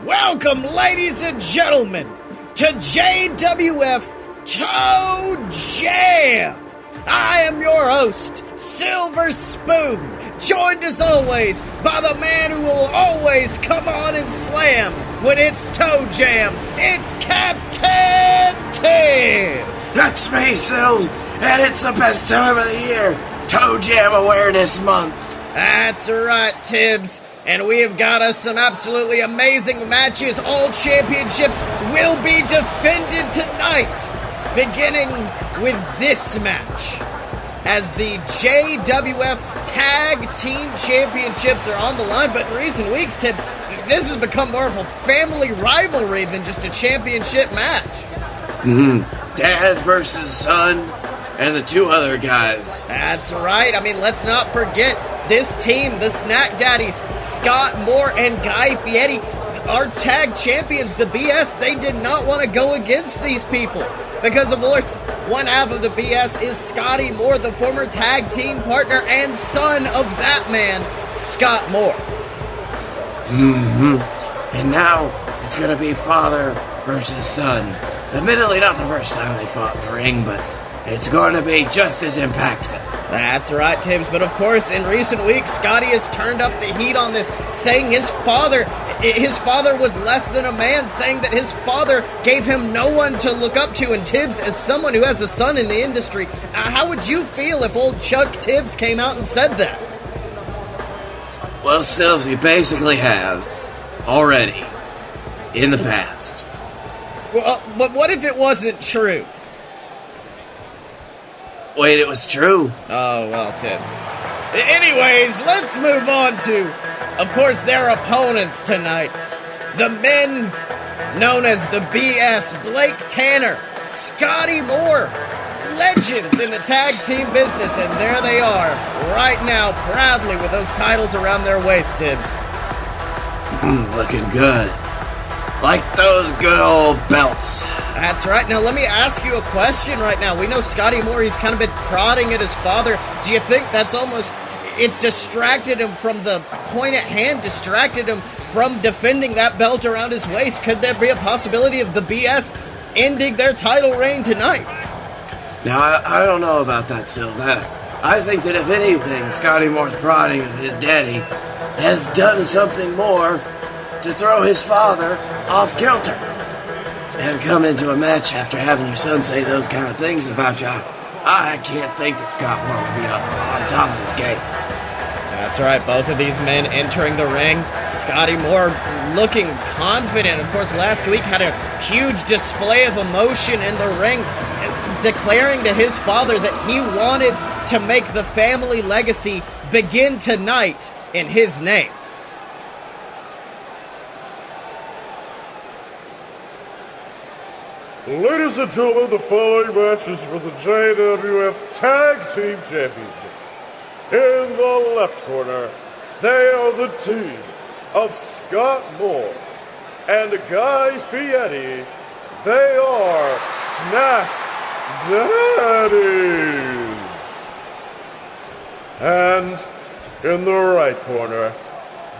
Welcome, ladies and gentlemen, to JWF Toejam. I am your host, Silver Spoon, joined as always by the man who will always come on and slam when it's Toe Jam. It's Captain Tim. That's me, Silves, and it's the best time of the year, Toe Jam Awareness Month. That's right, Tibbs. And we have got us some absolutely amazing matches. All championships will be defended tonight, beginning with this match. As the JWF Tag Team Championships are on the line, but in recent weeks, Tibbs, this has become more of a family rivalry than just a championship match. Dad versus son and the two other guys. That's right. I mean, let's not forget this team, the Snack Daddies, Scott Moore and Guy Fieri, our tag champions, the BS. They did not want to go against these people because, of course, one half of the BS is Scotty Moore, the former tag team partner and son of that man, Scott Moore. And now it's going to be father versus son. Admittedly, not the first time they fought in the ring, but it's going to be just as impactful. That's right, Tibbs. But of course, in recent weeks, Scotty has turned up the heat on this, saying his father was less than a man, saying that his father gave him no one to look up to. And Tibbs, as someone who has a son in the industry, how would you feel if old Chuck Tibbs came out and said that? Well, Silves, he basically has already in the past. Well, but what if it wasn't true? Wait, it was true? Oh, well, Tibbs. Anyways, let's move on to, of course, their opponents tonight. The men known as the BS, Blake Tanner, Scotty Moore, legends in the tag team business, and there they are, right now, proudly with those titles around their waist, Tibbs. Looking good. Like those good old belts. That's right. Now, let me ask you a question right now. We know Scotty Moore, he's kind of been prodding at his father. Do you think that's it's distracted him from the point at hand, distracted him from defending that belt around his waist? Could there be a possibility of the BS ending their title reign tonight? Now, I don't know about that, Sills. I think that if anything, Scotty Moore's prodding of his daddy has done something more to throw his father off kilter. And come into a match after having your son say those kind of things about you, I can't think that Scott Moore will be on top of his game. That's right, both of these men entering the ring. Scotty Moore looking confident. Of course, last week had a huge display of emotion in the ring, declaring to his father that he wanted to make the family legacy begin tonight in his name. Ladies and gentlemen, the following match is for the JWF Tag Team Championships. In the left corner, they are the team of Scott Moore and Guy Fieri. They are Snack Daddies. And in the right corner,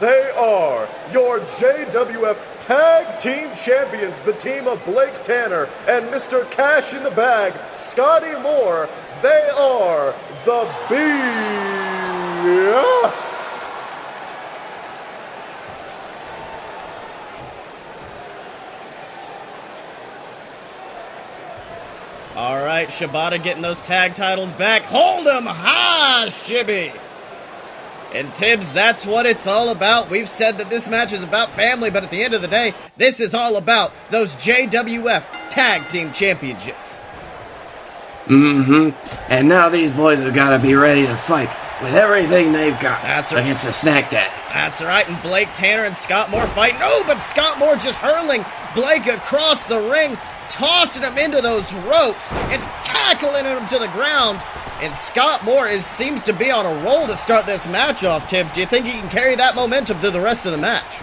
they are your JWF Tag Team Champions, the team of Blake Tanner and Mr. Cash in the Bag, Scotty Moore. They are the BS. All right, Shibata getting those tag titles back. Hold 'em high, Shibby. And Tibbs, that's what it's all about. We've said that this match is about family, but at the end of the day, this is all about those JWF Tag Team Championships. And now these boys have got to be ready to fight with everything they've got. That's right. Against the Snack Daddies. That's right, and Blake Tanner and Scott Moore fighting. Oh, but Scott Moore just hurling Blake across the ring, tossing him into those ropes and tackling him to the ground. And Scott Moore seems to be on a roll to start this match off, Tibbs. Do you think he can carry that momentum through the rest of the match?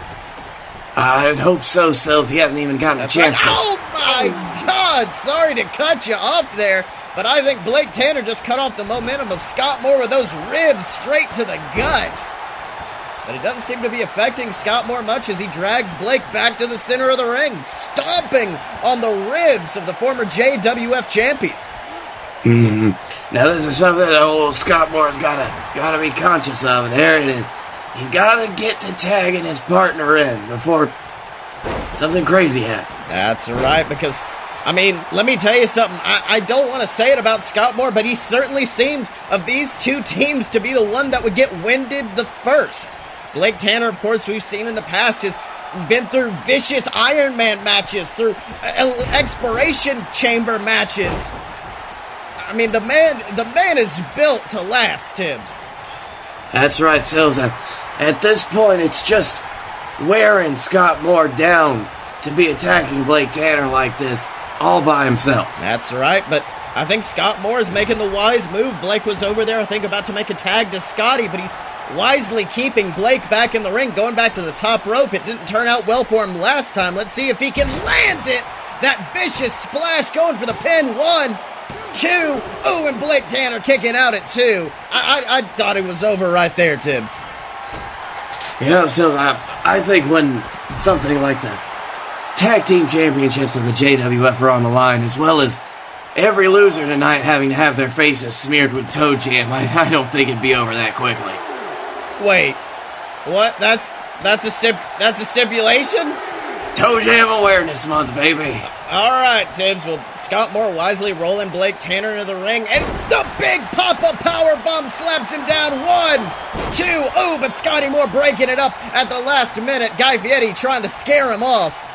I'd hope so, Sills. He hasn't even gotten a chance to. Oh, my God. Sorry to cut you off there, but I think Blake Tanner just cut off the momentum of Scott Moore with those ribs straight to the gut. but it doesn't seem to be affecting Scott Moore much as he drags Blake back to the center of the ring, stomping on the ribs of the former JWF champion. Now this is something that old Scott Moore's gotta be conscious of. There it is. He's gotta get to tagging his partner in before something crazy happens. That's right, because, I mean, let me tell you something. I don't want to say it about Scott Moore, but he certainly seemed, of these two teams, to be the one that would get winded the first. Blake Tanner, of course, we've seen in the past, has been through vicious Iron Man matches, through expiration chamber matches. I mean, the man is built to last, Tibbs. That's right, Sills. At this point, it's just wearing Scott Moore down to be attacking Blake Tanner like this all by himself. That's right, but I think Scott Moore is making the wise move. Blake was over there, I think, about to make a tag to Scotty, but he's wisely keeping Blake back in the ring, going back to the top rope. It didn't turn out well for him last time. Let's see if he can land it. That vicious splash going for the pin. 1, 2. Oh, and Blake Tanner kicking out at 2. I thought it was over right there, Tibbs. You know, Sills, I think when something like the Tag Team Championships of the JWF are on the line, as well as every loser tonight having to have their faces smeared with Toejam, I don't think it'd be over that quickly. Wait, what? That's a stipulation? Toejam Awareness Month, baby. All right, Tibbs. Well, Scott Moore wisely rolling Blake Tanner into the ring, and the big pop-up powerbomb slaps him down. 1, 2. Oh, but Scotty Moore breaking it up at the last minute. Guy Fieri trying to scare him off.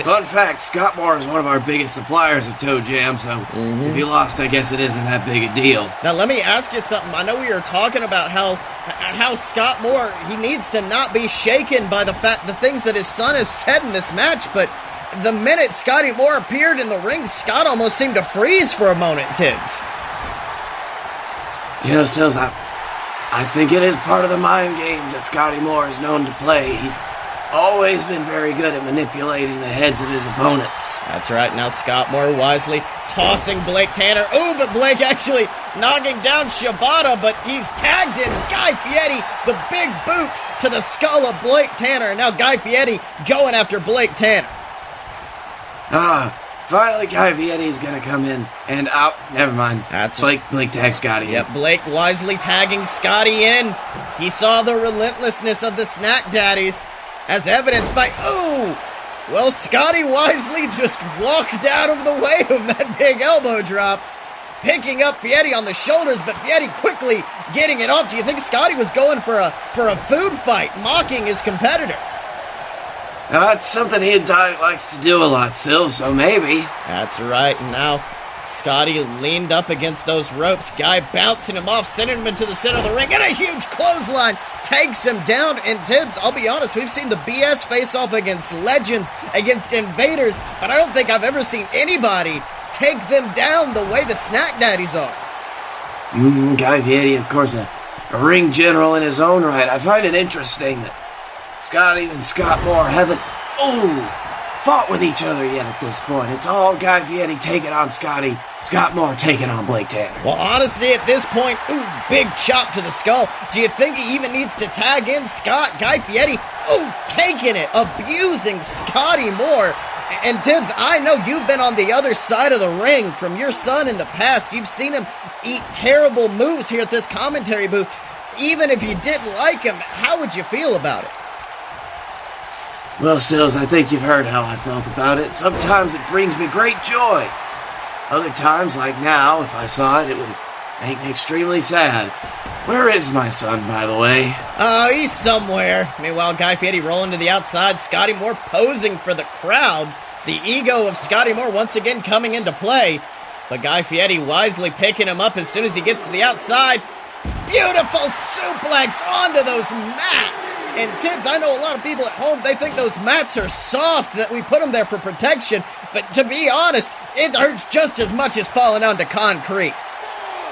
Fun fact, Scott Moore is one of our biggest suppliers of Toejam, so if he lost, I guess it isn't that big a deal. Now, let me ask you something. I know we were talking about how Scott Moore, he needs to not be shaken by the things that his son has said in this match, but the minute Scotty Moore appeared in the ring, Scott almost seemed to freeze for a moment, Tibbs. You know, Sills, I think it is part of the mind games that Scotty Moore is known to play. He's always been very good at manipulating the heads of his opponents. That's right. Now Scott Moore wisely tossing Blake Tanner. Oh, but Blake actually knocking down Shibata, but he's tagged in. Guy Fieri, the big boot to the skull of Blake Tanner. And now Guy Fieri going after Blake Tanner. Finally Guy Fieri's gonna come in and out. Never mind. That's Blake tagged Scotty in. Yep, Blake wisely tagging Scotty in. He saw the relentlessness of the Snack Daddies, as evidenced by, well, Scotty wisely just walked out of the way of that big elbow drop, picking up Fieri on the shoulders, but Fieri quickly getting it off. Do you think Scotty was going for a food fight, mocking his competitor? Now, that's something he likes to do a lot, Sil, so maybe. That's right, and now Scotty leaned up against those ropes. Guy bouncing him off, sending him into the center of the ring, and a huge clothesline takes him down. And Tibbs, I'll be honest, we've seen the BS face off against legends, against invaders, but I don't think I've ever seen anybody take them down the way the Snack Daddies are. Guy Fieri, of course, a ring general in his own right. I find it interesting that Scotty and Scott Moore haven't fought with each other yet at this point. It's all Guy Fieri taking on Scotty, Scott Moore taking on Blake Tanner. Well, honestly, at this point, big chop to the skull. Do you think he even needs to tag in Scott? Guy Fieri, taking it, abusing Scotty Moore. And Tibbs, I know you've been on the other side of the ring from your son in the past. You've seen him eat terrible moves here at this commentary booth. Even if you didn't like him, how would you feel about it? Well, Sills, I think you've heard how I felt about it. Sometimes it brings me great joy. Other times, like now, if I saw it, it would make me extremely sad. Where is my son, by the way? He's somewhere. Meanwhile, Guy Fieri rolling to the outside. Scotty Moore posing for the crowd. The ego of Scotty Moore once again coming into play. But Guy Fieri wisely picking him up as soon as he gets to the outside. Beautiful suplex onto those mats. And Tibbs, I know a lot of people at home, they think those mats are soft, that we put them there for protection. But to be honest, it hurts just as much as falling onto concrete.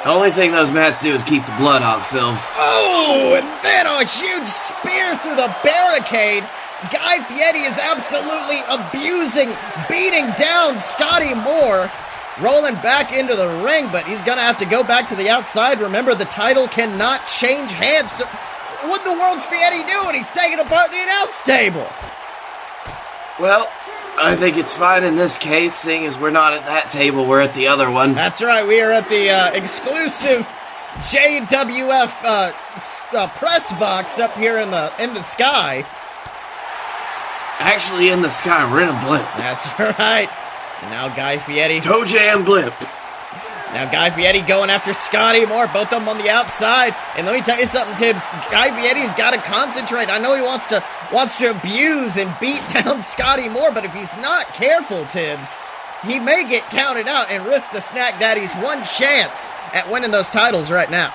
The only thing those mats do is keep the blood off, Sills. And then a huge spear through the barricade. Guy Fieri is absolutely abusing, beating down Scotty Moore. Rolling back into the ring, but he's going to have to go back to the outside. Remember, the title cannot change hands. what in the world's Fieri doing? He's taking apart the announce table. Well, I think it's fine in this case, seeing as we're not at that table, we're at the other one. That's right, we are at the exclusive JWF press box up here in the sky. Actually, in the sky, we're in a blimp. That's right. And now Guy Fieri. Toejam blimp. Now Guy Fieri going after Scotty Moore, both of them on the outside. And let me tell you something, Tibbs. Guy Fieri's got to concentrate. I know he wants to abuse and beat down Scotty Moore, but if he's not careful, Tibbs, he may get counted out and risk the Snack Daddies one chance at winning those titles right now.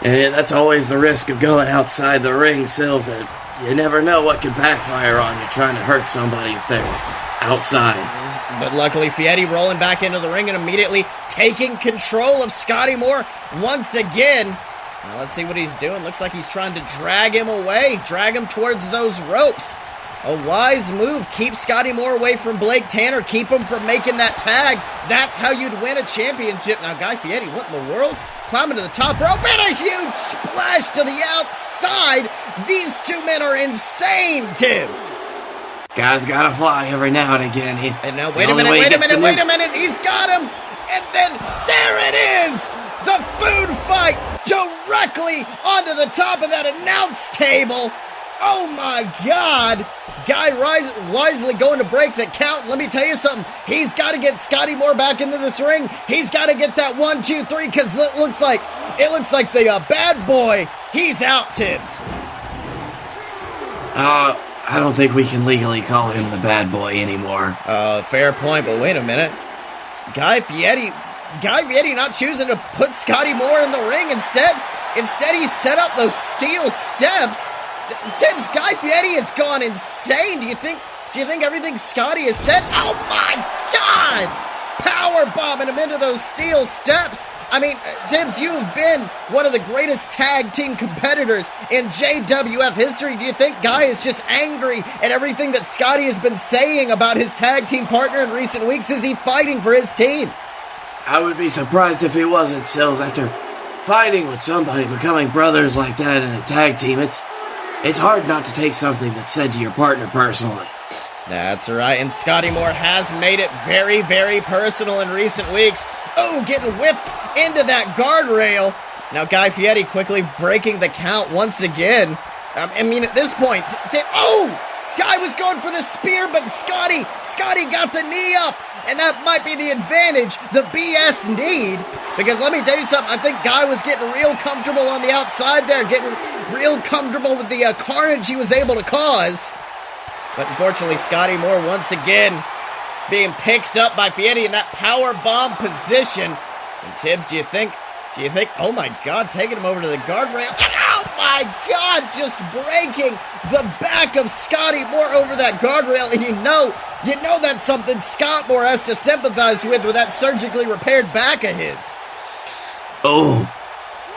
And that's always the risk of going outside the ring, Sills. You never know what could backfire on you trying to hurt somebody if they're outside. But luckily, Fieri rolling back into the ring and immediately taking control of Scotty Moore once again. Now let's see what he's doing. Looks like he's trying to drag him away, drag him towards those ropes. A wise move. Keep Scotty Moore away from Blake Tanner. Keep him from making that tag. That's how you'd win a championship. Now, Guy Fieri, what in the world? Climbing to the top rope and a huge splash to the outside. These two men are insane, Tibbs. Guy's gotta fly every now and again. And now, wait a minute. He's got him. And then, there it is. The food fight directly onto the top of that announce table. Oh, my God. Guy wisely going to break the count. Let me tell you something. He's got to get Scotty Moore back into this ring. He's got to get that 1, 2, 3 because it looks like the bad boy. He's out, Tibbs. I don't think we can legally call him the bad boy anymore. Fair point, but wait a minute. Guy Fieri not choosing to put Scotty Moore in the ring. Instead he set up those steel steps. Tibbs, Guy Fieri has gone insane. Do you think everything Scotty has said? Oh my God! Power bombing him into those steel steps. I mean, Tibbs, you've been one of the greatest tag team competitors in JWF history. Do you think Guy is just angry at everything that Scotty has been saying about his tag team partner in recent weeks? Is he fighting for his team? I would be surprised if he wasn't, Sills. After fighting with somebody, becoming brothers like that in a tag team, it's hard not to take something that's said to your partner personally. That's right, and Scotty Moore has made it very, very personal in recent weeks. Oh, getting whipped into that guardrail. Now Guy Fieri quickly breaking the count once again. I mean, at this point, Guy was going for the spear, but Scotty got the knee up. And that might be the advantage the BS need. Because let me tell you something, I think Guy was getting real comfortable on the outside there, getting real comfortable with the carnage he was able to cause. But unfortunately, Scotty Moore once again being picked up by Fieri in that power bomb position. And Tibbs, do you think, oh my God, taking him over to the guardrail. And oh my God, just breaking the back of Scotty Moore over that guardrail. And you know that's something Scott Moore has to sympathize with that surgically repaired back of his. Oh,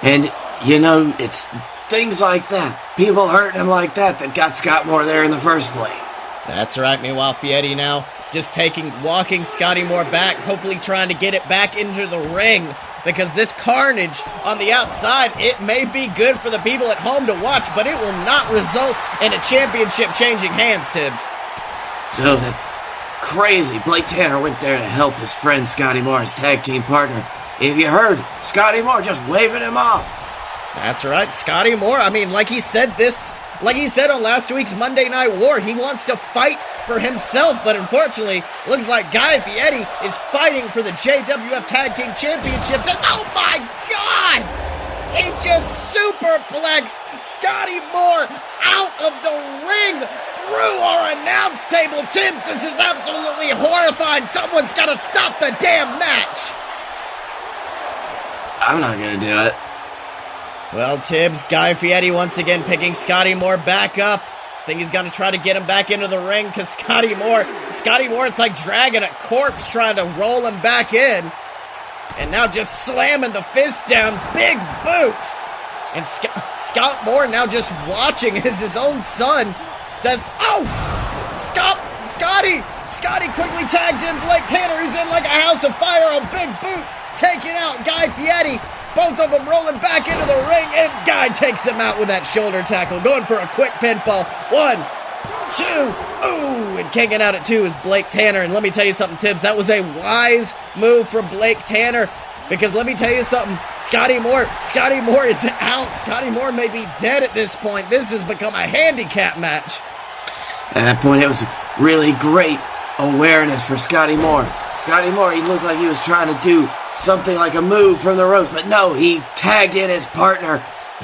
and it's things like that. People hurting him like that got Scott Moore there in the first place. That's right. Meanwhile, Fieri now just walking Scotty Moore back, hopefully trying to get it back into the ring. Because this carnage on the outside, it may be good for the people at home to watch, but it will not result in a championship changing hands, Tibbs. So that's crazy. Blake Tanner went there to help his friend Scotty Moore, his tag team partner. If you heard, Scotty Moore just waving him off. That's right, Scotty Moore. I mean, like he said on last week's Monday Night War, he wants to fight for himself, but unfortunately, looks like Guy Fieri is fighting for the JWF Tag Team Championships. And oh my God! He just superplexed Scotty Moore out of the ring through our announce table. Tibbs, this is absolutely horrifying. Someone's got to stop the damn match. I'm not going to do it. Well, Tibbs, Guy Fieri once again picking Scotty Moore back up. I think he's going to try to get him back into the ring because Scotty Moore, it's like dragging a corpse trying to roll him back in. And now just slamming the fist down, big boot. And Scott Moore now just watching as his own son says, Scotty quickly tagged in Blake Tanner, who's in like a house of fire on big boot, taking out Guy Fieri. both of them rolling back into the ring, and Guy takes him out with that shoulder tackle, going for a quick pinfall. 1, 2, ooh, and kicking out at 2 is Blake Tanner. And let me tell you something, Tibbs, that was a wise move for Blake Tanner, because let me tell you something, Scotty Moore is out. Scotty Moore may be dead at this point. This has become a handicap match. At that point, it was really great awareness for Scotty Moore. Scotty Moore, he looked like he was trying to do something like a move from the ropes, but no, he tagged in his partner,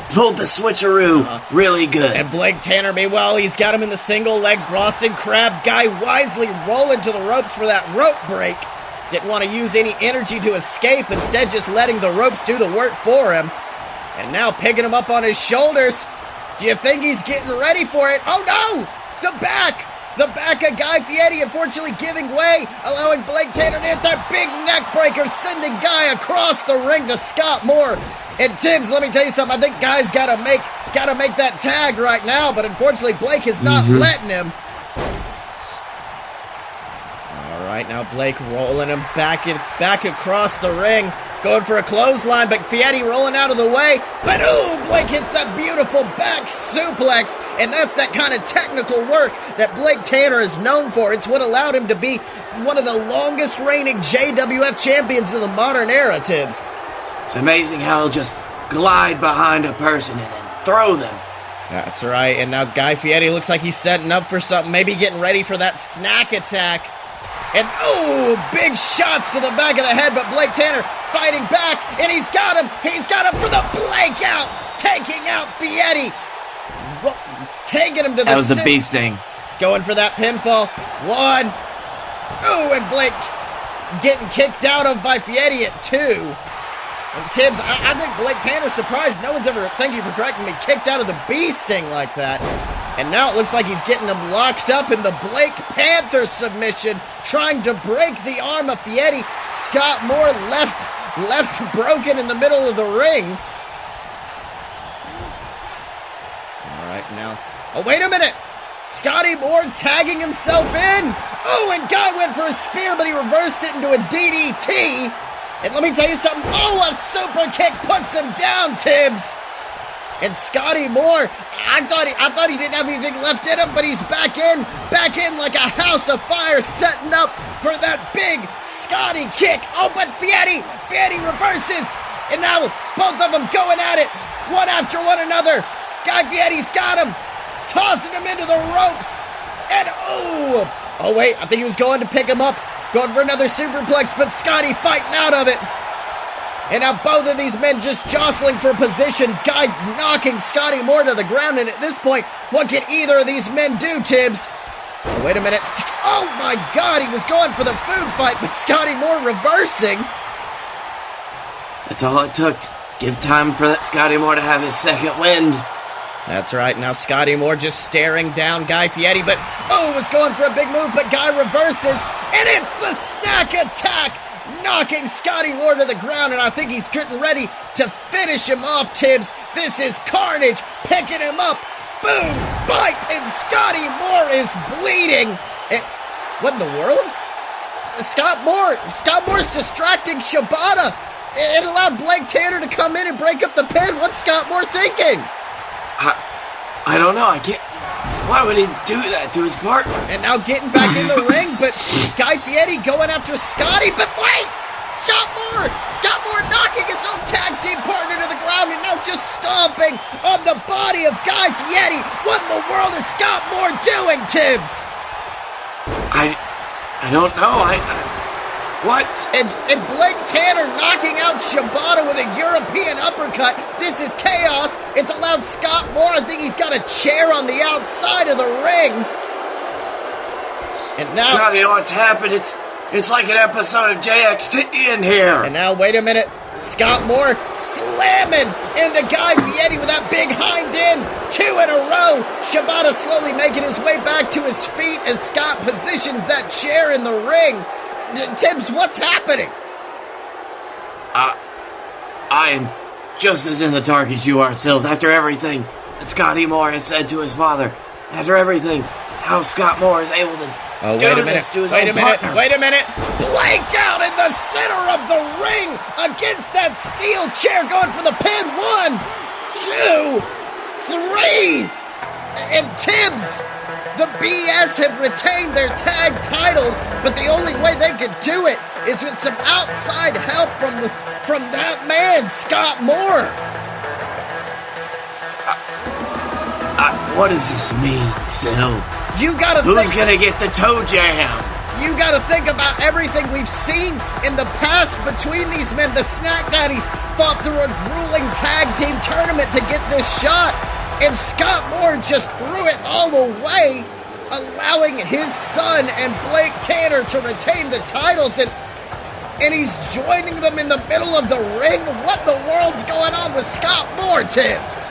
pulled the switcheroo really good. And Blake Tanner, meanwhile, he's got him in the single leg Boston Crab. Guy wisely rolling to the ropes for that rope break. Didn't want to use any energy to escape, instead just letting the ropes do the work for him. And now picking him up on his shoulders. Do you think he's getting ready for it? Oh no! The back of Guy Fieri unfortunately giving way, allowing Blake Tanner to hit that big neck breaker, sending Guy across the ring to Scott Moore. And Tibbs, let me tell you something, I think Guy's gotta make that tag right now, but unfortunately Blake is not letting him. Alright, now Blake rolling him back across the ring, going for a clothesline, but Fieri rolling out of the way. But ooh, Blake hits that beautiful back suplex, and that's that kind of technical work that Blake Tanner is known for. It's what allowed him to be one of the longest reigning JWF champions of the modern era, Tibbs. It's amazing how he'll just glide behind a person and then throw them. That's right, and now Guy Fieri looks like he's setting up for something, maybe getting ready for that snack attack. And oh, big shots to the back of the head, but Blake Tanner fighting back, and he's got him for the Blake out, taking out Fieri, taking him to the... That was the bee sting. Going for that pinfall. 1, oh, and Blake getting kicked out of by Fieri at 2. And Tibbs, I think Blake Tanner's surprised no one's ever, thank you for correcting me, kicked out of the bee sting like that. And now it looks like he's getting him locked up in the Blake Panther submission, trying to break the arm of Fieri. Scott Moore left broken in the middle of the ring. All right, now. Oh, wait a minute. Scotty Moore tagging himself in. Oh, and Guy went for a spear, but he reversed it into a DDT. And let me tell you something. Oh, a super kick puts him down, Tibbs. And Scotty Moore, I thought he didn't have anything left in him, but he's back in like a house of fire, setting up for that big Scotty kick. Oh, but Fieri reverses, and now both of them going at it, one after one another. Guy Fieri's got him, tossing him into the ropes, and oh wait, I think he was going to pick him up, going for another superplex, but Scotty fighting out of it. And now both of these men just jostling for position. Guy knocking Scotty Moore to the ground. And at this point, what can either of these men do, Tibbs? Oh, wait a minute. Oh, my God. He was going for the food fight, but Scotty Moore reversing. That's all it took. Give time for that Scotty Moore to have his second wind. That's right. Now Scotty Moore just staring down Guy Fieri. But, was going for a big move, but Guy reverses. And it's the snack attack, knocking Scotty Moore to the ground, and I think he's getting ready to finish him off, Tibbs. This is carnage, picking him up, food fight, and Scotty Moore is bleeding. What in the world? Scott Moore's distracting Shibata. It allowed Blake Tanner to come in and break up the pin. What's Scott Moore thinking? I don't know, I can't... Why would he do that to his partner? And now getting back in the ring, but Guy Fieri going after Scotty, but wait! Scott Moore knocking his own tag team partner to the ground and now just stomping on the body of Guy Fieri. What in the world is Scott Moore doing, Tibbs? I don't know, what? And Blake Tanner knocking out Shibata with a European uppercut. This is chaos. It's allowed Scott Moore. I think he's got a chair on the outside of the ring. And now, Scotty, what's happened? It's like an episode of JXT in here. And now, wait a minute. Scott Moore slamming into Guy Fieri with that big hind end. 2 in a row. Shibata slowly making his way back to his feet as Scott positions that chair in the ring. Tibbs, what's happening? I am just as in the dark as you are, Sills. After everything that Scotty Moore has said to his father, after everything, how Scott Moore is able to Oh, do this to his own partner. Wait a minute. Blank out in the center of the ring against that steel chair, going for the pin. 1, 2, 3. And Tibbs, the BS have retained their tag titles, but the only way they could do it is with some outside help from that man, Scott Moore. What does this mean, Sills? Who's gonna get the toe jam? You gotta think about everything we've seen in the past between these men. The Snack Daddies fought through a grueling tag team tournament to get this shot, and Scott Moore just threw it all away, allowing his son and Blake Tanner to retain the titles, and he's joining them in the middle of the ring. What the world's going on with Scott Moore, Tibbs?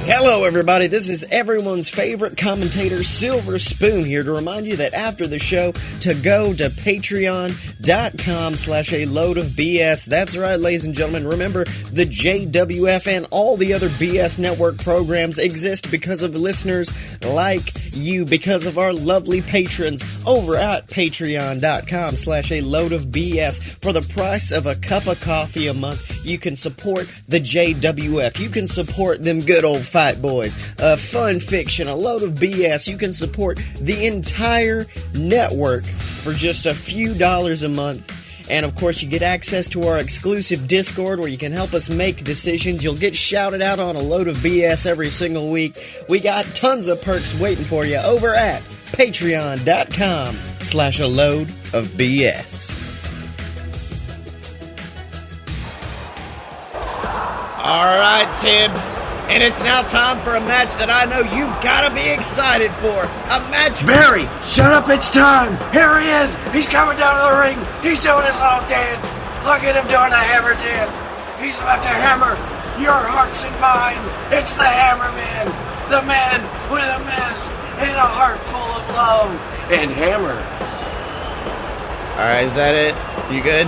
Hello, everybody. This is everyone's favorite commentator, Silver Spoon, here to remind you that after the show, to go to patreon.com/a-load-of-BS. That's right, ladies and gentlemen. Remember, the JWF and all the other BS Network programs exist because of listeners like you, because of our lovely patrons over at patreon.com/a-load-of-BS. For the price of a cup of coffee a month, you can support the JWF. You can support them good old Fight Boys, Fun Fiction, a load of BS. You can support the entire network for just a few dollars a month. And of course, you get access to our exclusive Discord where you can help us make decisions. You'll get shouted out on a load of BS every single week. We got tons of perks waiting for you over at patreon.com/a-load-of-BS. All right, Tibbs. And it's now time for a match that I know you've got to be excited for. A match... Very! Shut up, it's time! Here he is! He's coming down to the ring! He's doing his little dance! Look at him doing the hammer dance! He's about to hammer your hearts and mine! It's the Hammer Man! The man with a mess and a heart full of love and hammers. Alright, is that it? You good?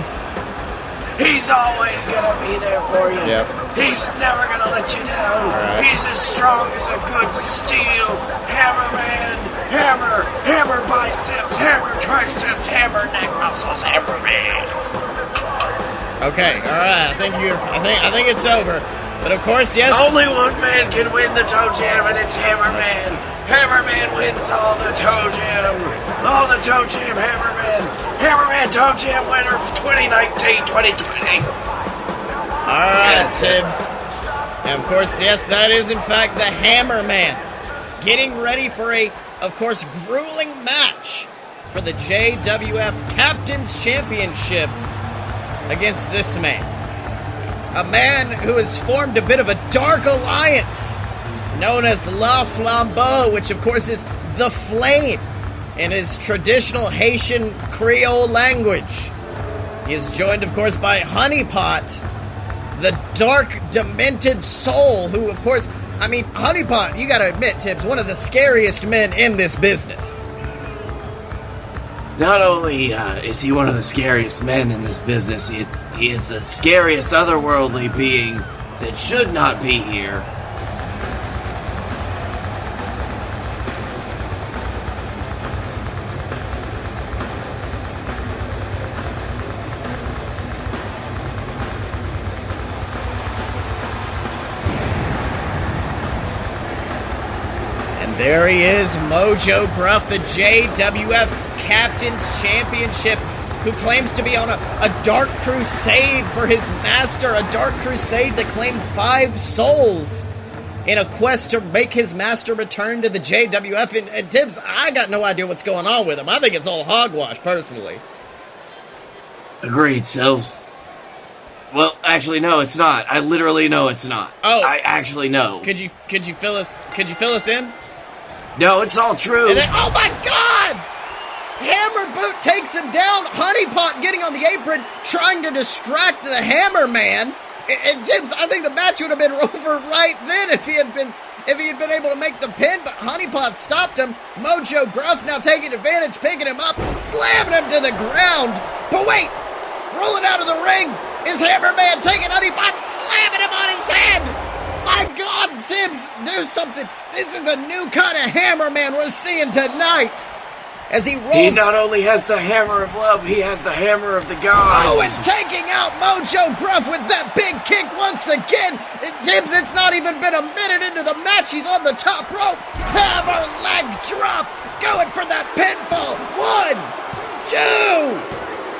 He's always gonna be there for you. Yep. He's never gonna let you down. Right. He's as strong as a good steel. Hammer Man. Hammer biceps. Hammer triceps. Hammer neck muscles. Hammer Man. Okay, alright. I think it's over. But of course, yes. Only one man can win the Toe Jam, and it's Hammer Man. Hammer Man wins all the Toe Jam. All the Toe Jam, Hammer Man. Hammer Man Toe Jam winner of 2019-2020. Alright, Tibbs. And of course, yes, that is in fact the Hammer Man. Getting ready for a, of course, grueling match for the JWF Captain's Championship against this man. A man who has formed a bit of a dark alliance known as La Flambeau, which of course is the flame in his traditional Haitian Creole language. He is joined, of course, by Honeypot, the dark, demented soul, who, of course, I mean, Honeypot, you gotta admit, Tibbs, one of the scariest men in this business. Not only is he one of the scariest men in this business, he is the scariest otherworldly being that should not be here. There he is, Mojo Gruff, the JWF Captain's Championship, who claims to be on a dark crusade for his master, a dark crusade to claim 5 souls in a quest to make his master return to the JWF. And Tibbs, I got no idea what's going on with him. I think it's all hogwash, personally. Agreed, Sills. Well, actually, no, it's not. I literally know it's not. Oh, I actually know. Could you fill us in? No, it's all true. And then, oh my God! Hammer Boot takes him down. Honeypot getting on the apron, trying to distract the Hammer Man. And Tibbs, I think the match would have been over right then if he had been able to make the pin. But Honeypot stopped him. Mojo Gruff now taking advantage, picking him up, slamming him to the ground. But wait, rolling out of the ring is Hammer Man taking Honeypot, slamming him on his head. My God, Tibbs, there's something. This is a new kind of hammer man we're seeing tonight. As he rolls. He not only has the hammer of love, he has the hammer of the gods. Oh, and taking out Mojo Gruff with that big kick once again. Tibbs, it's not even been a minute into the match. He's on the top rope. Hammer leg drop. Going for that pinfall. 1, 2,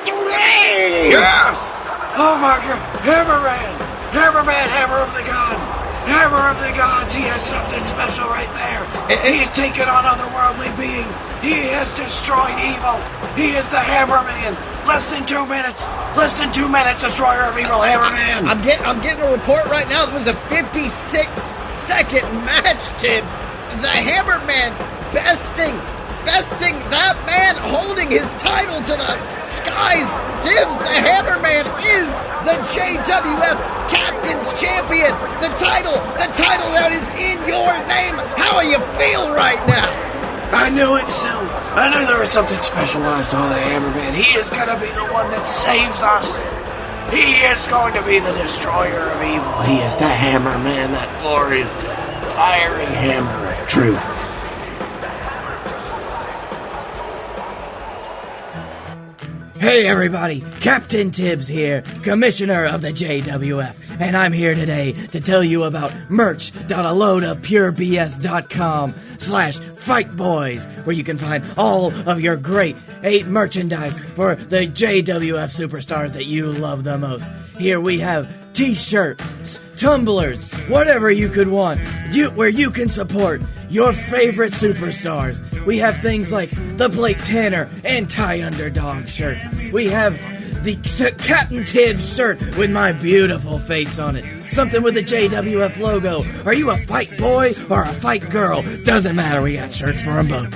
3. Yes! Oh my God! Hammerman! Hammerman, hammer of the gods! Hammer of the gods! He has something special right there. He has taken on otherworldly beings. He has destroyed evil. He is the Hammerman. Less than 2 minutes. Less than 2 minutes. Destroyer of evil, Hammerman. I'm getting a report right now. It was a 56-second match, Tibbs. The Hammerman besting that man, holding his title to the skies. Tibbs, the Hammerman is the JWF Captain's Champion. The title that is in your name. How do you feel right now? I knew it, Sills. I knew there was something special when I saw the Hammerman. He is going to be the one that saves us. He is going to be the destroyer of evil. He is the Hammerman, that glorious, fiery hammer of truth. Hey everybody, Captain Tibbs here, Commissioner of the JWF, and I'm here today to tell you about merch.alodapurebs.com/fightboys, where you can find all of your great 8 merchandise for the JWF superstars that you love the most. Here we have t-shirts, tumblers, whatever you could want, where you can support your favorite superstars. We have things like the Blake Tanner anti-underdog shirt. We have the Captain Tibbs shirt with my beautiful face on it. Something with the JWF logo. Are you a fight boy or a fight girl? Doesn't matter, we got shirts for them both.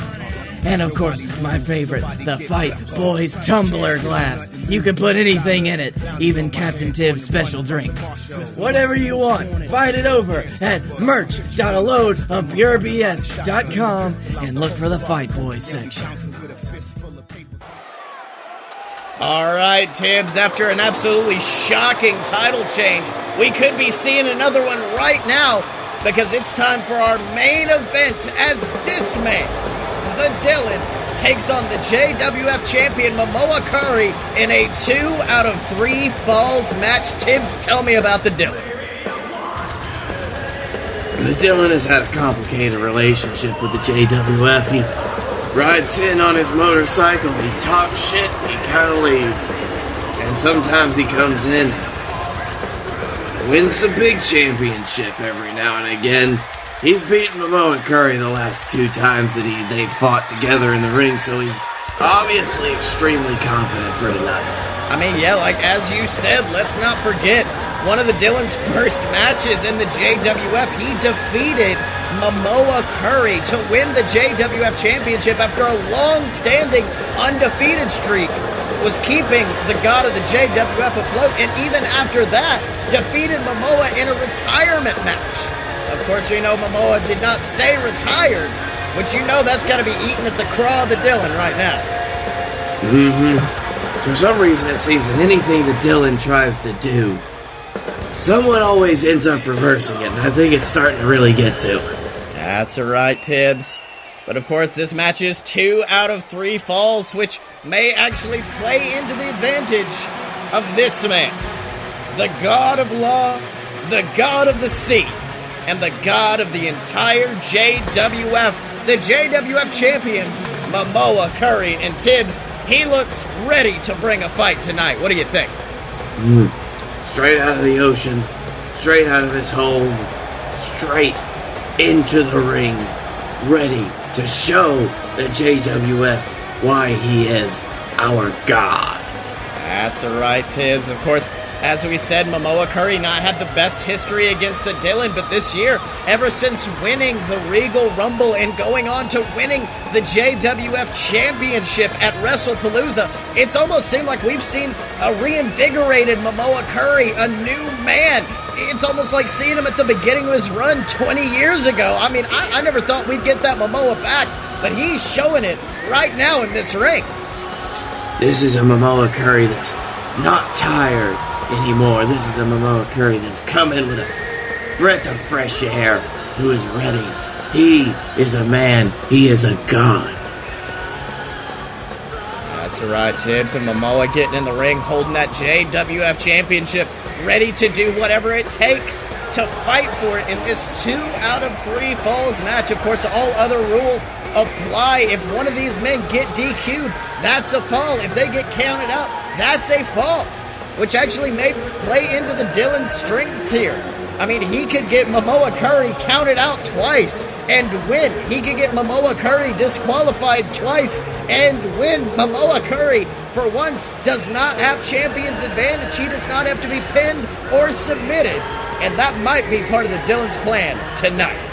And of course, my favorite, the Fight Boys tumbler glass. You can put anything in it, even Captain Tibbs' special drink. Whatever you want, find it over at merch.alodapurebs.com and look for the Fight Boys section. All right, Tibbs, after an absolutely shocking title change, we could be seeing another one right now because it's time for our main event as this man, the Dylan, takes on the JWF champion Mamoa Curry in a 2 out of 3 falls match. Tibbs, tell me about the Dylan. The Dylan has had a complicated relationship with the JWF. He rides in on his motorcycle, he talks shit, he kind of leaves. And sometimes he comes in, wins the big championship every now and again. He's beaten Momoa Curry the last 2 times that they fought together in the ring, so he's obviously extremely confident for tonight. I mean, yeah, like as you said, let's not forget, one of the Dylan's first matches in the JWF, he defeated Mamoa Curry to win the JWF Championship after a long-standing undefeated streak. Was keeping the god of the JWF afloat, and even after that, defeated Mamoa in a retirement match. Of course, we know Mamoa did not stay retired, which you know that's got to be eating at the craw of the Dylan right now. For some reason, it seems that anything the Dylan tries to do, someone always ends up reversing it, and I think it's starting to really get to it. That's right, Tibbs. But of course, this match is 2 out of 3 falls, which may actually play into the advantage of this man. The god of law, the god of the sea, and the god of the entire JWF, the JWF champion, Mamoa Curry. And Tibbs, he looks ready to bring a fight tonight. What do you think? Straight out of the ocean, straight out of his home, straight into the ring, ready to show the JWF why he is our god. That's right, Tibbs. Of course, as we said, Mamoa Curry not had the best history against the Dylan, but this year, ever since winning the Regal Rumble and going on to winning the JWF Championship at WrestlePalooza, it's almost seemed like we've seen a reinvigorated Mamoa Curry, a new man. It's almost like seeing him at the beginning of his run 20 years ago. I mean, I never thought we'd get that Mamoa back, but he's showing it right now in this ring. This is a Mamoa Curry that's not tired anymore. This is a Mamoa Curry that's come in with a breath of fresh air, who is ready. He is a man. He is a god. That's right, Tibbs, and Mamoa getting in the ring, holding that JWF Championship, ready to do whatever it takes to fight for it in this 2 out of 3 falls match. Of course, all other rules apply. If one of these men get DQ'd, that's a fall. If they get counted out, that's a fall, which actually may play into the Dylan's strengths here. I mean, he could get Momoa Curry counted out twice and win. He could get Momoa Curry disqualified twice and win. Momoa Curry, for once, does not have champion's advantage. He does not have to be pinned or submitted. And that might be part of the Dylan's plan tonight.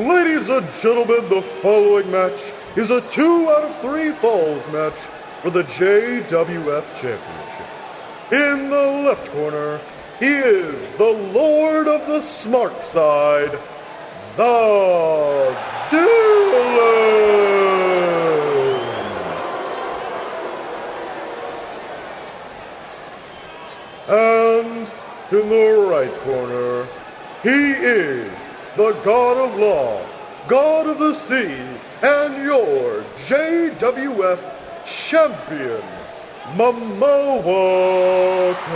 Ladies and gentlemen, the following match is a 2 out of 3 falls match for the JWF Championship. In the left corner, he is the Lord of the Smart Side, the Dylan. And in the right corner, he is the God of Law, God of the Sea, and your JWF Champion, Mamoa Curry.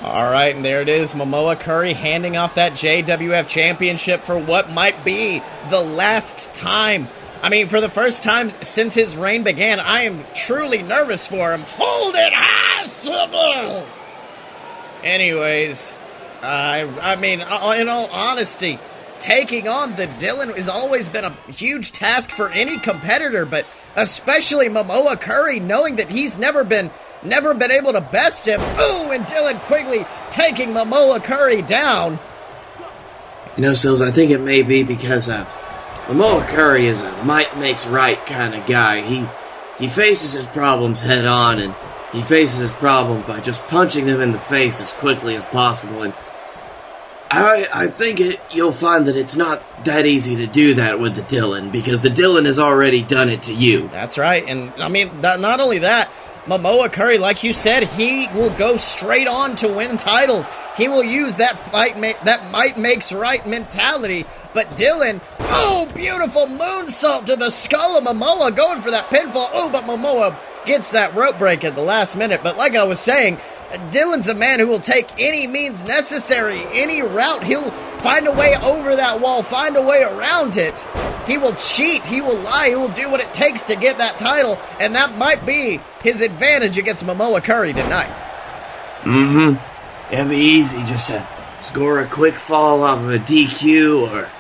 All right, and there it is, Momoa Curry handing off that JWF Championship for what might be the last time. I mean, for the first time since his reign began, I am truly nervous for him. Hold it high, Sybil! Anyways, I mean, in all honesty, taking on the Dylan has always been a huge task for any competitor, but especially Momoa Curry, knowing that he's never been able to best him. Ooh, and Dylan quickly taking Momoa Curry down. You know, Sills, I think it may be because Mamoa Curry is a might makes right kind of guy. He faces his problems head on, and he faces his problems by just punching them in the face as quickly as possible. And I think you'll find that it's not that easy to do that with the Dylan, because the Dylan has already done it to you. That's right, and I mean, not only that, Momoa Curry, like you said, he will go straight on to win titles. He will use that that might makes right mentality. But Dylan, oh, beautiful moonsault to the skull of Mamoa, going for that pinfall. Oh, but Mamoa gets that rope break at the last minute. But like I was saying, Dylan's a man who will take any means necessary, any route. He'll find a way over that wall, find a way around it. He will cheat, he will lie, he will do what it takes to get that title, and that might be his advantage against Momoa Curry tonight. Mm-hmm. It'll be easy just to score a quick fall off of a DQ or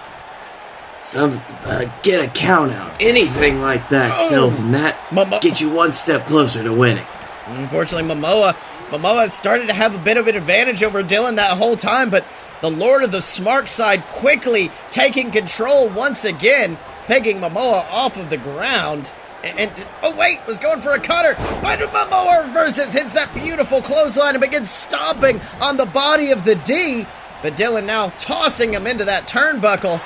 something, get a count out, anything like that, Sills, and that get you one step closer to winning. Unfortunately, Mamoa started to have a bit of an advantage over Dylan that whole time, but the Lord of the Smart Side quickly taking control once again, picking Mamoa off of the ground. And oh wait, was going for a cutter, but Mamoa reverses, hits that beautiful clothesline and begins stomping on the body of the D. But Dylan now tossing him into that turnbuckle.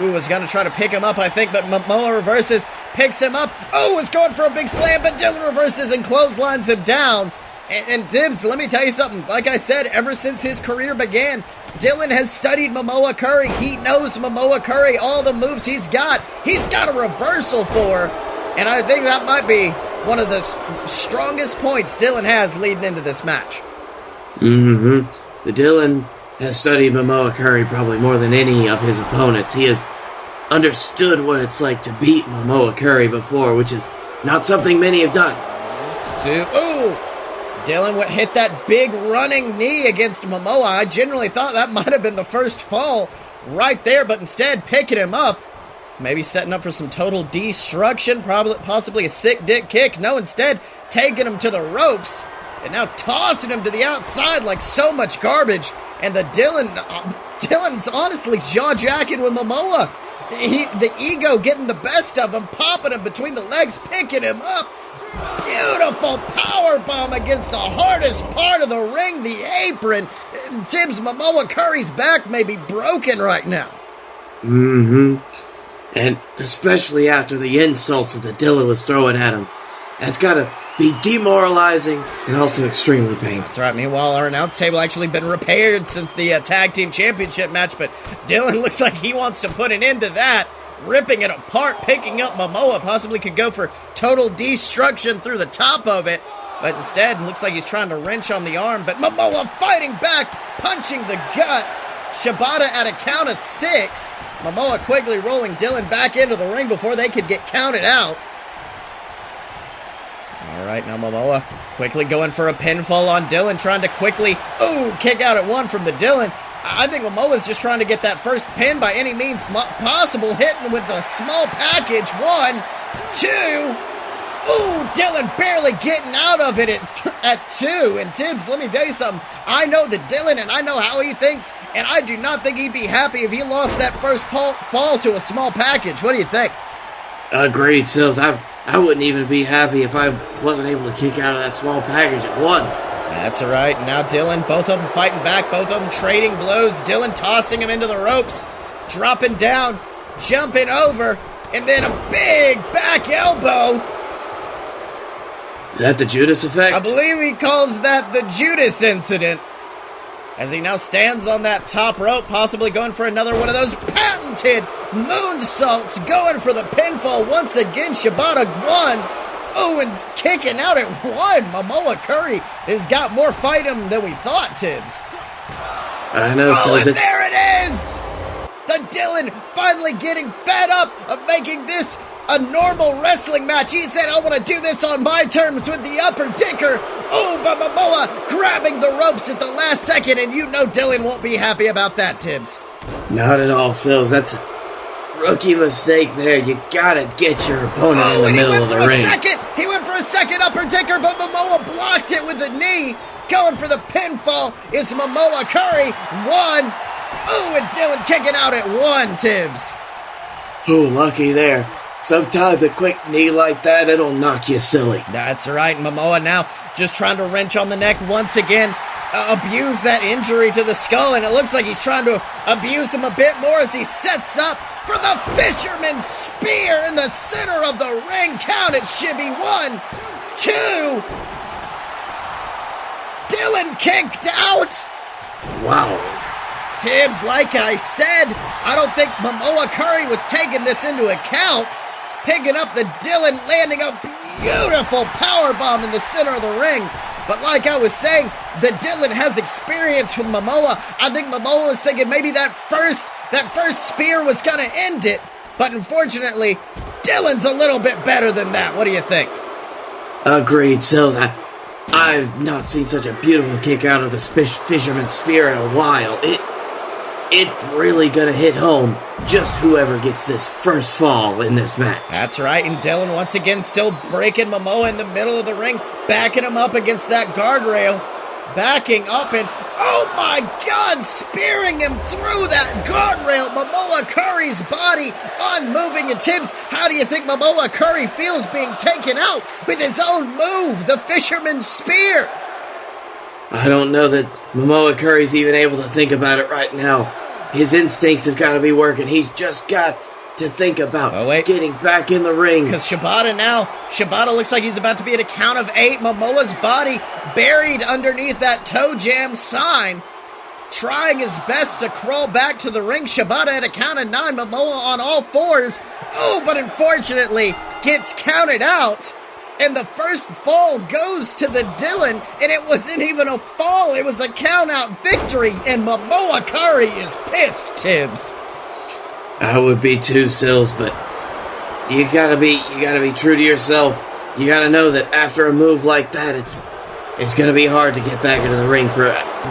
Ooh, was going to try to pick him up, I think, but Mamoa reverses, picks him up. Oh, was going for a big slam, but Dylan reverses and clotheslines him down. And Dibs, let me tell you something. Like I said, ever since his career began, Dylan has studied Mamoa Curry. He knows Mamoa Curry, all the moves he's got a reversal for. And I think that might be one of the strongest points Dylan has leading into this match. Mm-hmm. The Dylan has studied Mamoa Curry probably more than any of his opponents. He has understood what it's like to beat Mamoa Curry before, which is not something many have done. Ooh! Dylan hit that big running knee against Mamoa. I generally thought that might have been the first fall right there, but instead picking him up. Maybe setting up for some total destruction, possibly a sick dick kick. No, instead taking him to the ropes and now tossing him to the outside like so much garbage. And the Dylan's honestly jaw-jacking with Mamoa. The ego getting the best of him, popping him between the legs, picking him up. Beautiful power bomb against the hardest part of the ring, the apron. Tibbs, Mamoa Curry's back may be broken right now. Mm-hmm. And especially after the insults that Dylan was throwing at him. That's gotta be demoralizing and also extremely painful. That's right. Meanwhile, our announce table actually been repaired since the tag team championship match, but Dylan looks like he wants to put an end to that, ripping it apart, picking up Mamoa, possibly could go for total destruction through the top of it, but instead looks like he's trying to wrench on the arm, but Mamoa fighting back, punching the gut. Shibata at a count of 6. Mamoa quickly rolling Dylan back into the ring before they could get counted out. All right, now Mamoa quickly going for a pinfall on Dylan, trying to quickly, kick out at 1 from the Dylan. I think Momoa's just trying to get that first pin by any means possible, hitting with a small package. 1, 2. Dylan barely getting out of it at 2. And Tibbs, let me tell you something. I know that Dylan, and I know how he thinks, and I do not think he'd be happy if he lost that first fall to a small package. What do you think? Agreed, Sills. I wouldn't even be happy if I wasn't able to kick out of that small package at 1. That's all right. Now Dylan, both of them fighting back, both of them trading blows. Dylan tossing him into the ropes, dropping down, jumping over, and then a big back elbow. Is that the Judas effect? I believe he calls that the Judas incident. As he now stands on that top rope, possibly going for another one of those patented moonsaults, going for the pinfall once again. Shibata 1. And kicking out at 1. Momoa Curry has got more fight in him than we thought, Tibbs. I know, so and there it is! The Dylan finally getting fed up of making this a normal wrestling match. He said, I want to do this on my terms with the upper dicker. But Mamoa grabbing the ropes at the last second, and you know Dylan won't be happy about that, Tibbs. Not at all, Sills. That's a rookie mistake there. You gotta get your opponent in the middle of the ring. He went for a second upper dicker, but Mamoa blocked it with a knee. Going for the pinfall is Mamoa Curry. 1. And Dylan kicking out at 1, Tibbs. Lucky there. Sometimes a quick knee like that, it'll knock you silly. That's right. Mamoa now just trying to wrench on the neck once again. Abuse that injury to the skull, and it looks like he's trying to abuse him a bit more as he sets up for the fisherman's spear in the center of the ring. Count it, Shibby. 1, 2. Dylan kicked out. Wow. Tibbs, like I said, I don't think Mamoa Curry was taking this into account. Picking up the Dylan, landing a beautiful powerbomb in the center of the ring. But like I was saying, the Dylan has experience with Mamoa. I think Mamoa was thinking maybe that first spear was going to end it. But unfortunately, Dylan's a little bit better than that. What do you think? Agreed, Sills. I've not seen such a beautiful kick out of the fisherman's spear in a while. It's really gonna hit home just whoever gets this first fall in this match. That's right, and Dylan once again still breaking Mamoa in the middle of the ring, backing him up against that guardrail, backing up and, oh my God, spearing him through that guardrail. Mamoa Curry's body unmoving. And Tibbs, how do you think Mamoa Curry feels being taken out with his own move, the fisherman's spear? I don't know that Mamoa Curry's even able to think about it right now. His instincts have got to be working. He's just got to think about getting back in the ring. Because Shibata looks like he's about to be at a count of 8. Momoa's body buried underneath that Toejam sign, trying his best to crawl back to the ring. Shibata at a count of 9. Mamoa on all 4s. But unfortunately gets counted out. And the first fall goes to the Dylan, and it wasn't even a fall. It was a count-out victory, and Mamoa Curry is pissed, Tibbs. I would be too, Sills, but you gotta be true to yourself. You gotta know that after a move like that, it's gonna be hard to get back into the ring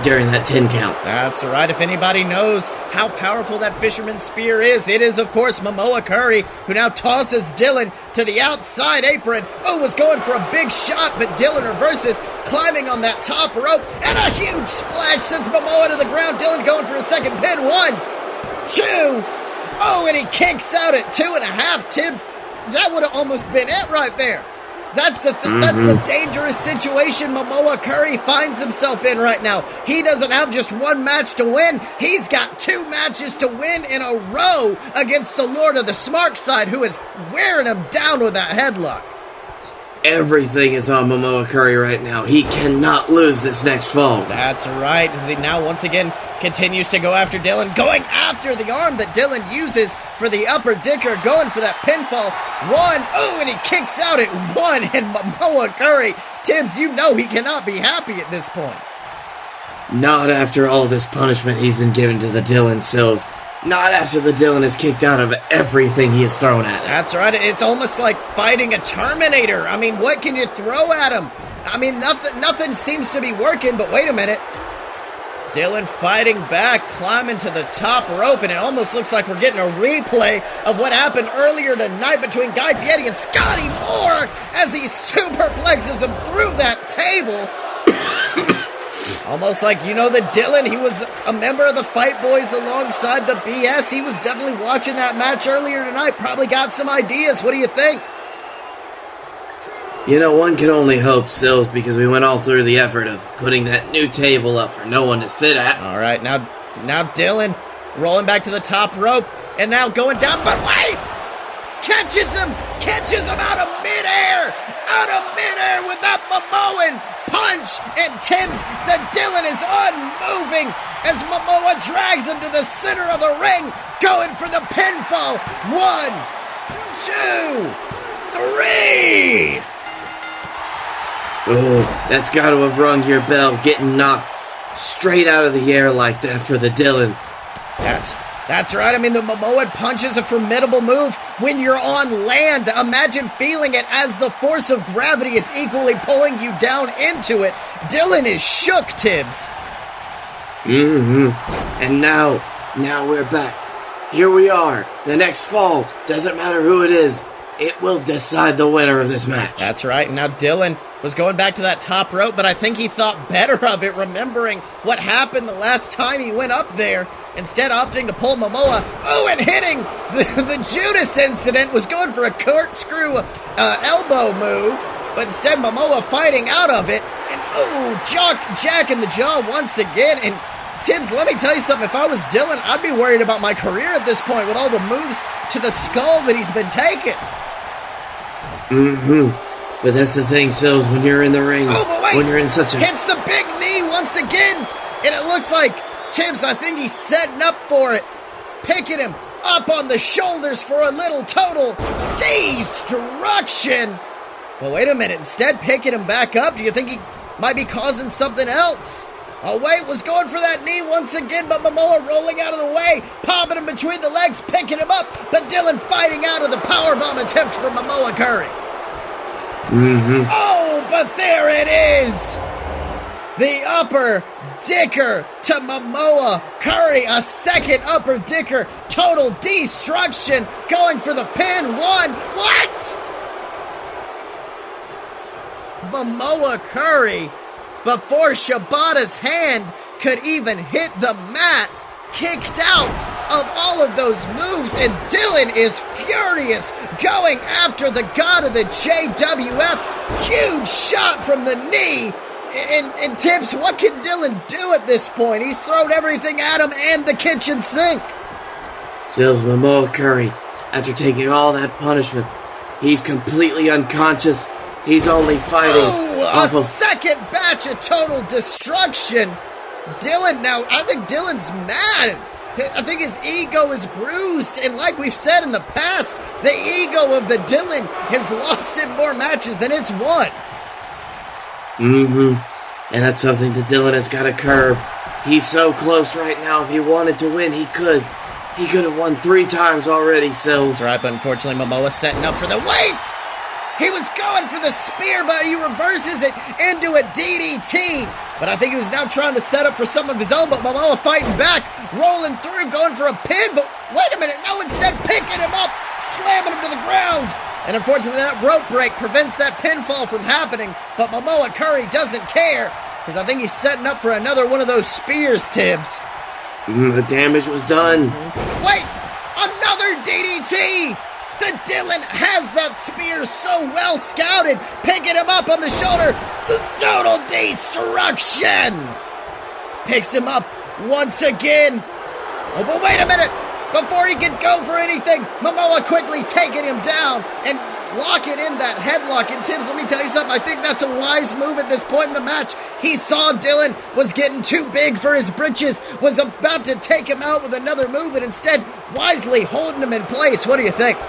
during that 10 count. That's right. If anybody knows how powerful that fisherman's spear is, it is, of course, Mamoa Curry, who now tosses Dylan to the outside apron. Was going for a big shot, but Dylan reverses, climbing on that top rope, and a huge splash sends Mamoa to the ground. Dylan going for a second pin. 1, 2. And he kicks out at 2.5, Tibbs. That would have almost been it right there. That's the dangerous situation Mamoa Curry finds himself in right now. He doesn't have just one match to win. He's got 2 matches to win in a row against the Lord of the Smart Side, who is wearing him down with that headlock. Everything is on Mamoa Curry right now. He cannot lose this next fall. That's right, as he now once again continues to go after Dylan, going after the arm that Dylan uses for the upper dicker, going for that pinfall. 1, and he kicks out at 1, and Mamoa Curry, Tibbs, you know he cannot be happy at this point. Not after all this punishment he's been given to the Dylan Sills. Not after the Dylan is kicked out of everything he has thrown at him. That's right. It's almost like fighting a Terminator. I mean, what can you throw at him? I mean, nothing seems to be working, but wait a minute. Dylan fighting back, climbing to the top rope, and it almost looks like we're getting a replay of what happened earlier tonight between Guy Fieri and Scotty Moore as he superplexes him through that table. Almost like, that Dylan, he was a member of the Fight Boys alongside the BS. He was definitely watching that match earlier tonight. Probably got some ideas. What do you think? One can only hope, Sills, because we went all through the effort of putting that new table up for no one to sit at. All right, now Dylan rolling back to the top rope, and now going down, but wait! Catches him out of midair with that Momoan punch, and Tibbs, the Dylan is unmoving as Mamoa drags him to the center of the ring, going for the pinfall. 1, 2, 3. Oh, that's got to have rung your bell, getting knocked straight out of the air like that for the Dylan. That's right. I mean, the Momoa punch is a formidable move when you're on land. Imagine feeling it as the force of gravity is equally pulling you down into it. Dylan is shook, Tibbs. And now we're back. Here we are. The next fall, doesn't matter who it is, it will decide the winner of this match. That's right. Now Dylan was going back to that top rope, but I think he thought better of it, remembering what happened the last time he went up there. Instead, opting to pull Mamoa. And hitting the Judas incident, was going for a corkscrew elbow move, but instead Mamoa fighting out of it. And Jack in the jaw once again. And Tibbs, let me tell you something. If I was Dylan, I'd be worried about my career at this point with all the moves to the skull that he's been taking. But that's the thing, Sills, when you're in the ring, but wait, when you're in such a... hits the big knee once again, and it looks like, Tibbs, I think he's setting up for it. Picking him up on the shoulders for a little total destruction. But wait a minute, instead picking him back up, do you think he might be causing something else? Oh wait, was going for that knee once again, but Mamoa rolling out of the way, popping him between the legs, picking him up, but Dylan fighting out of the powerbomb attempt from Mamoa Curry. Oh, but there it is! The upper dicker to Mamoa Curry, a second upper dicker, total destruction, going for the pin. 1, what? Mamoa Curry, before Shibata's hand could even hit the mat, kicked out of all of those moves, and Dylan is furious, going after the god of the JWF. Huge shot from the knee. And Tibbs, what can Dylan do at this point? He's thrown everything at him and the kitchen sink. Sills, Mamoa Curry, after taking all that punishment, he's completely unconscious. He's only fighting off of... second batch of total destruction. Dylan now, I think Dylan's mad. I think his ego is bruised, and like we've said in the past, the ego of the Dylan has lost him more matches than it's won. And that's something that Dylan has got to curb. He's so close right now. If he wanted to win, he could. He could have won 3 times already, Sills. That's right, but unfortunately Momoa's setting up for the wait! He was going for the spear, but he reverses it into a DDT. But I think he was now trying to set up for some of his own, but Mamoa fighting back, rolling through, going for a pin, but wait a minute, no, instead picking him up, slamming him to the ground. And unfortunately that rope break prevents that pinfall from happening, but Mamoa Curry doesn't care, because I think he's setting up for another one of those spears, Tibbs. The damage was done. Wait, another DDT! The Dylan has that spear so well scouted, picking him up on the shoulder. The total destruction. Picks him up once again. Oh, but wait a minute. Before he could go for anything, Mamoa quickly taking him down and locking in that headlock. And Tibbs, let me tell you something. I think that's a wise move at this point in the match. He saw Dylan was getting too big for his britches, was about to take him out with another move, and instead wisely holding him in place. What do you think?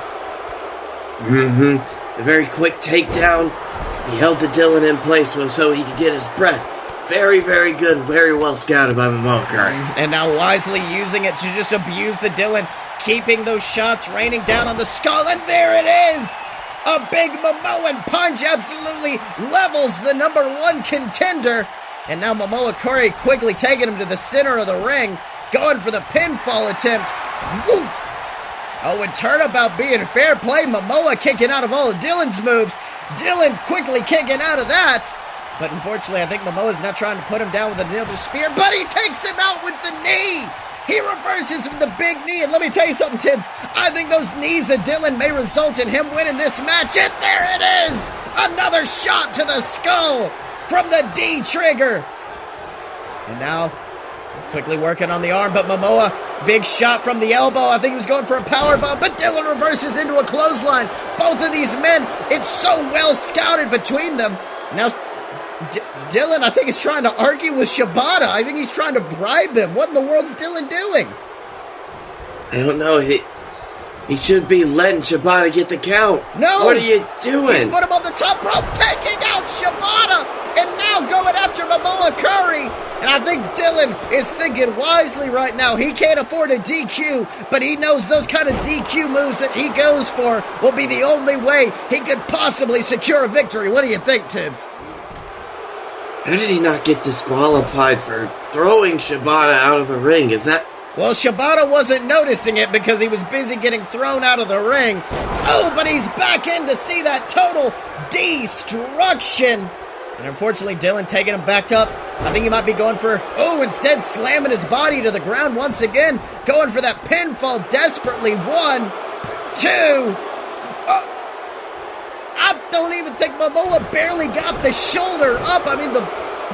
A very quick takedown. He held the Dylan in place so he could get his breath. Very, very good. Very well scouted by Mamoa Curry. And now wisely using it to just abuse the Dylan, keeping those shots raining down on the skull. And there it is! A big Momoan punch absolutely levels the number one contender. And now Mamoa Curry quickly taking him to the center of the ring, going for the pinfall attempt. Woo! Oh, and turnabout being fair play. Mamoa kicking out of all of Dylan's moves. Dylan quickly kicking out of that. But unfortunately, I think Momoa's not trying to put him down with a nailed spear, but he takes him out with the knee. He reverses with the big knee, and let me tell you something, Tibbs. I think those knees of Dylan may result in him winning this match, and there it is! Another shot to the skull from the D trigger. And now, quickly working on the arm, but Mamoa, big shot from the elbow. I think he was going for a powerbomb, but Dylan reverses into a clothesline. Both of these men, it's so well scouted between them. Now, Dylan, I think, is trying to argue with Shibata. I think he's trying to bribe him. What in the world's Dylan doing? I don't know. He should be letting Shibata get the count. No! What are you doing? He's put him on the top rope, taking out Shibata, and now going after Mamoa Curry. And I think Dylan is thinking wisely right now. He can't afford a DQ, but he knows those kind of DQ moves that he goes for will be the only way he could possibly secure a victory. What do you think, Tibbs? How did he not get disqualified for throwing Shibata out of the ring? Is that... Well, Shibata wasn't noticing it because he was busy getting thrown out of the ring. Oh, but he's back in to see that total destruction. And unfortunately, Dylan taking him back up. I think he might be going for... Oh, instead slamming his body to the ground once again. Going for that pinfall desperately. 1, 2... I don't even think Mamoa barely got the shoulder up. I mean, the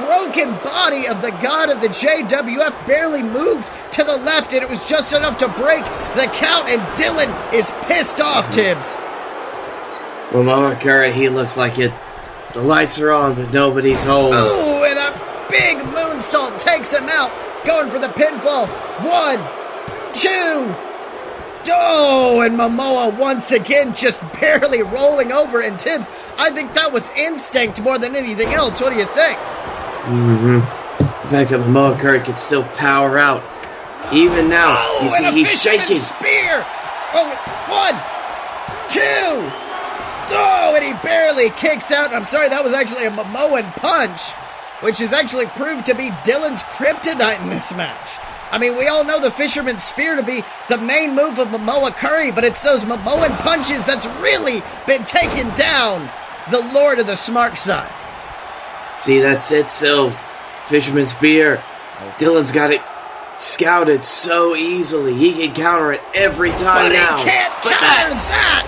broken body of the god of the JWF barely moved to the left, and it was just enough to break the count, and Dylan is pissed off, Tibbs. Mamoa Curry, he looks like it. The lights are on, but nobody's home. Oh, and a big moonsault takes him out, going for the pinfall. 1, 2... Oh, and Mamoa once again just barely rolling over. And Tibbs, I think that was instinct more than anything else. What do you think? The fact that Mamoa Curry can still power out. Even now, you see he's shaking. Spear. Oh, 1, 2. Oh, and he barely kicks out. I'm sorry, that was actually a Momoan punch, which has actually proved to be Dylan's kryptonite in this match. I mean, we all know the Fisherman's Spear to be the main move of Mamoa Curry, but it's those Momoan punches that's really been taking down the Lord of the Smart Side. See, that's it, Silves. Fisherman's Spear. Dylan's got it scouted so easily. He can counter it every time now. But he can't counter that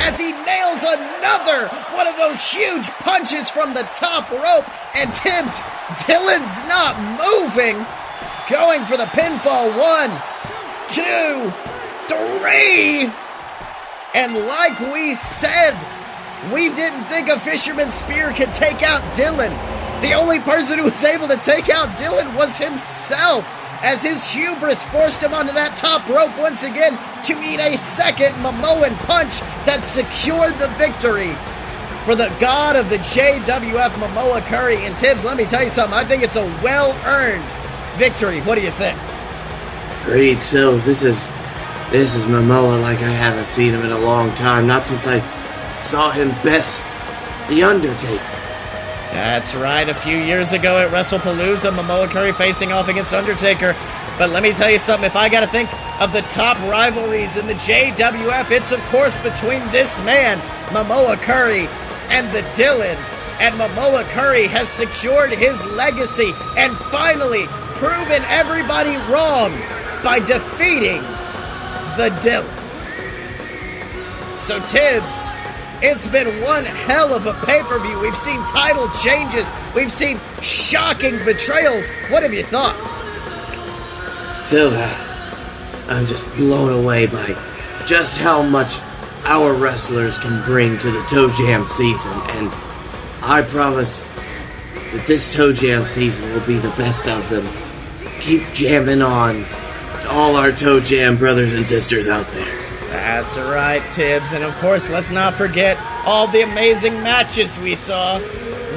as he nails another one of those huge punches from the top rope. And Tibbs, Dylan's not moving. Going for the pinfall. 1, 2, 3. And like we said, we didn't think a Fisherman's Spear could take out Dylan. The only person who was able to take out Dylan was himself, as his hubris forced him onto that top rope once again to eat a second Momoan punch that secured the victory for the god of the JWF, Mamoa Curry. And Tibbs, let me tell you something. I think it's a well-earned victory. What do you think? Great, Sills. This is Mamoa like I haven't seen him in a long time. Not since I saw him best The Undertaker. That's right. A few years ago at WrestlePalooza, Mamoa Curry facing off against Undertaker. But let me tell you something. If I got to think of the top rivalries in the JWF, it's of course between this man, Mamoa Curry, and the Dylan. And Mamoa Curry has secured his legacy and finally proven everybody wrong by defeating the Dylan. So Tibbs, it's been one hell of a pay-per-view. We've seen title changes. We've seen shocking betrayals. What have you thought? Silva, I'm just blown away by just how much our wrestlers can bring to the Toejam season, and I promise that this Toejam season will be the best of them. Keep jamming on to all our Toejam brothers and sisters out there. That's right, Tibbs. And of course, let's not forget all the amazing matches we saw.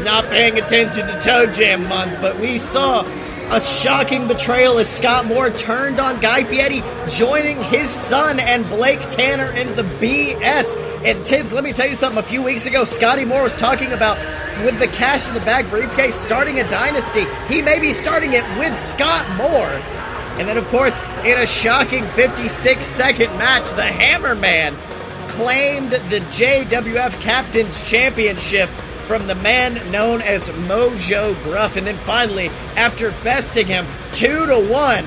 Not paying attention to Toejam month, but we saw a shocking betrayal as Scott Moore turned on Guy Fieri, joining his son and Blake Tanner in the BS. And Tibbs, let me tell you something. A few weeks ago, Scotty Moore was talking about, with the cash in the bag briefcase, starting a dynasty. He may be starting it with Scott Moore. And then, of course, in a shocking 56-second match, the Hammerman claimed the JWF Captain's Championship from the man known as Mojo Gruff. And then finally, after besting him 2-1,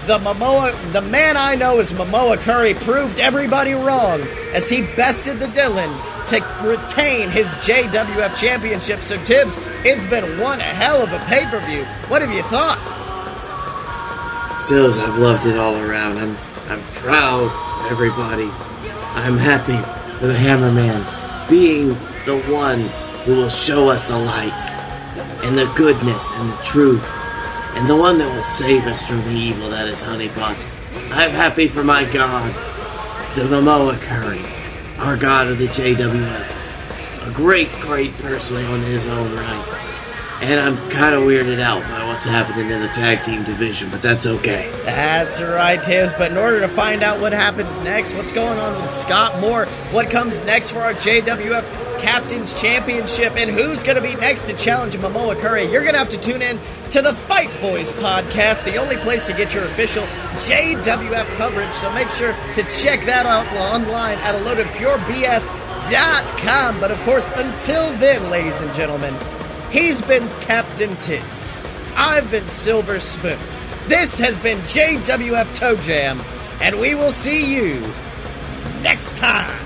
the man I know as Mamoa Curry proved everybody wrong as he bested the Dylan to retain his JWF Championship. So Tibbs, it's been one hell of a pay-per-view. What have you thought? Sills, I've loved it all around. I'm proud of everybody. I'm happy for the Hammerman being the one who will show us the light and the goodness and the truth and the one that will save us from the evil that is Honeypot. I'm happy for my God, the Mamoa Curry, our God of the JWF. A great person on his own right. And I'm kind of weirded out by what's happening in the tag team division, but that's okay. That's right, Tibbs. But in order to find out what happens next, what's going on with Scott Moore, what comes next for our JWF Captain's Championship, and who's going to be next to challenge Mamoa Curry, you're going to have to tune in to the Fight Boys podcast, the only place to get your official JWF coverage. So make sure to check that out online at AloadedPureBS.com. But of course, until then, ladies and gentlemen, he's been Captain Tibbs. I've been Silver Spoon. This has been JWF Toejam, and we will see you next time.